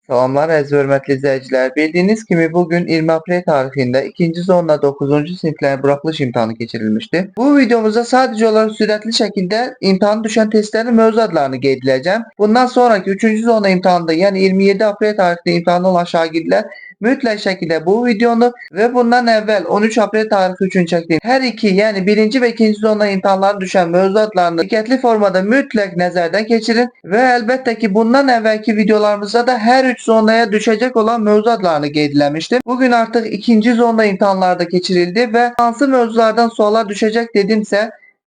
Salamlar əziz və hörmətli izləyicilər. Bildiyiniz kimi bugün 20 aprel tarixində 2-ci zonla 9-cu siniflərin buraxılış imtahanı keçirilmişdi. Bu videomuzda sadəcə olaraq sürətli şəkildə imtahan düşən testlərin mövzu adlarını qeyd edəcəm. Bundan sonraki 3-cü zona imtahanında, yəni 27 aprel tarixində imtahanı olan şagirdlər mütləq şəkildə bu videonu və bundan əvvəl 13 aprel tarixi üçün çəkdiyim hər iki, yəni 1-ci və 2-ci zona imtahanları düşən mövzu adlarını diqqətli formada mütləq nəzərdən keçirin və əlbəttə ki, bundan əvvəlki videolarımızda da hər 3 zonaya düşəcək olan mövzu adlarını qeyd eləmişdim. Bugün artıq 2-ci zona imtahanları da keçirildi və hansı mövzulardan suallar düşəcək dedimsə,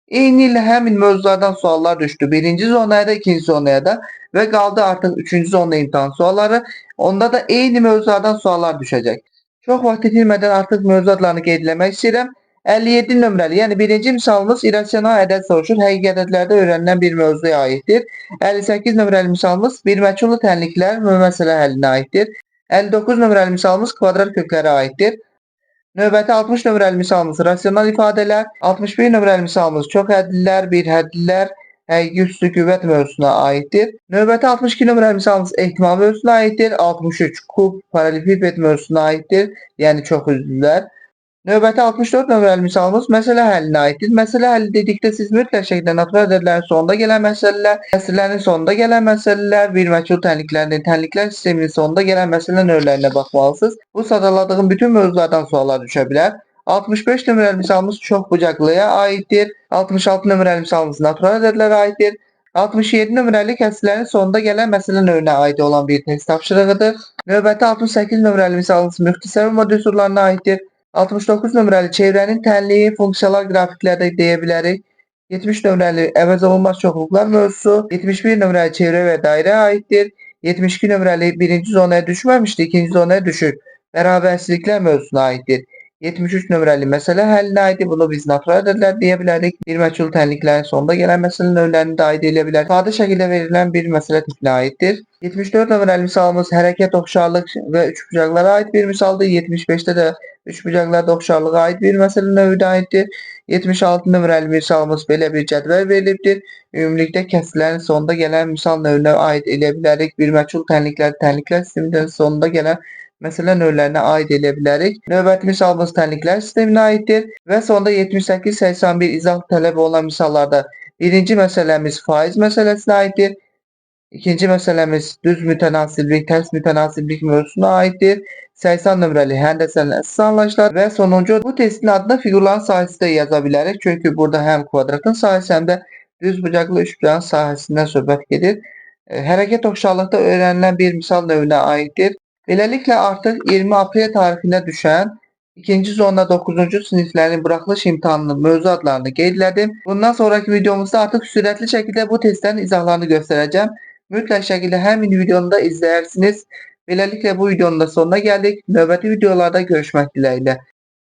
eyni ilə həmin mövzulardan suallar düşdü. 1-ci zonaya da, 2-ci zonaya da və qaldı artıq 3-cü zona imtahan sualları. Onda da eyni mövzulardan suallar düşəcək. Çox vaxt itirmədən artıq mövzu adlarını qeyd eləmək istəyirəm. 57 nömrəli, yəni birinci misalımız irrasional ədəd soruşur, həqiqi ədədlərdə öyrənilən bir mövzuya aiddir. 58 nömrəli misalımız bir məchullu tənliklər və məsələ həllinə aiddir. 59 nömrəli misalımız kvadrat köklərə aiddir. Növbəti 60 nömrəli misalımız rasional ifadələr, 61 nömrəli misalımız çox hədlilər, bir hədlilər, həqiqi üstü qüvvət mövzusuna aiddir. Növbəti 62 nömrəli misalımız ehtimal mövzusuna aiddir. 63 kub paralelipiped mövzusuna aiddir, yəni çox üzlülər. Növbəti 64 nömrəli misalımız məsələ həllinə aiddir. Məsələ həlli dedikdə siz mütləq şəkildə natural ədədlərin sonunda gələn məsələlər, kəsrlərin sonunda gələn məsələlər, bir məchul tənliklərinin, tənliklər sisteminin sonunda gələn məsələ növlərinə baxmalısınız. Bu sadaladığım bütün mövzulardan suallar düşə bilər. 65 nömrəli misalımız çox bucaqlıya aiddir. 66 nömrəli misalımız natural ədədlərə aiddir. 67 nömrəli kəsrlərin sonunda gələn məsələ növünə aid olan bir test tapşırığıdır. Növbəti 68 nömrəli misalımız müxtəsər modul üsullarına aiddir. 69 nömrəli çevrənin tənliyi funksiyalar qrafiklərdə deyə bilərik. 70 nömrəli əvəz olunmaz çoxluqlar mövzusu, 71 nömrəli çevrə və dairə aiddir. 72 nömrəli birinci zonaya düşməmişdi, ikinci zonaya düşür. Bərabərsizliklər mövzusuna aiddir. 73 nömrəli məsələ həllinə aiddir. Bunu biz natural ədədlər deyə bilərik. Bir məchul tənliklərin sonunda gələn məsələ növlərini də aid edə bilər. Sadə şəkildə verilən bir məsələ tipinə aiddir. 74 nömrəli misalımız hərəkət, oxşarlıq və üçbucaqlara aid bir misaldır. 75-də də üçbucaqlarda oxşarlığa aid bir məsələ növünə aiddir. 76 nömrəli misalımız belə bir cədvəl verilibdir. Ümumilikdə kəsrlərin sonunda gələn misal növünə aid edə bilərik. Bir məchul tənliklər, tənliklər sisteminin sonunda gələn məsələ növlərinə aid edə bilərik. Növbəti misalımız tənliklər sisteminə aiddir və sonda 78-81 izah tələb olunan misallarda birinci məsələmiz faiz məsələsinə aiddir. İkinci məsələmiz düz mütənasiblik, tərs mütənasiblik mövzusuna aiddir. 80 nömrəli həndəsənin əsas anlayışları və sonuncu bu testin adına fiqurların sahəsi də yaza bilərik. Çünki burada həm kvadratın sahəsi, həm də düz bucaqlı üçbucağın sahəsindən söhbət gedir. Hərəkət oxşarlıqda öyrənilən bir misal növünə aiddir. Beləliklə artıq 20 aprel tarixində düşən 2-ci zona 9-cu siniflərin buraxılış imtahanının mövzu adlarını qeyd elədim. Bundan sonraki videomuzda artıq sürətli şəkildə bu testlərin izahlarını göstərəcəm. Mütləq şəkildə həmin videonu da izləyirsiniz. Beləliklə bu videonun da sonuna gəldik. Növbəti videolarda görüşmək diləğilə.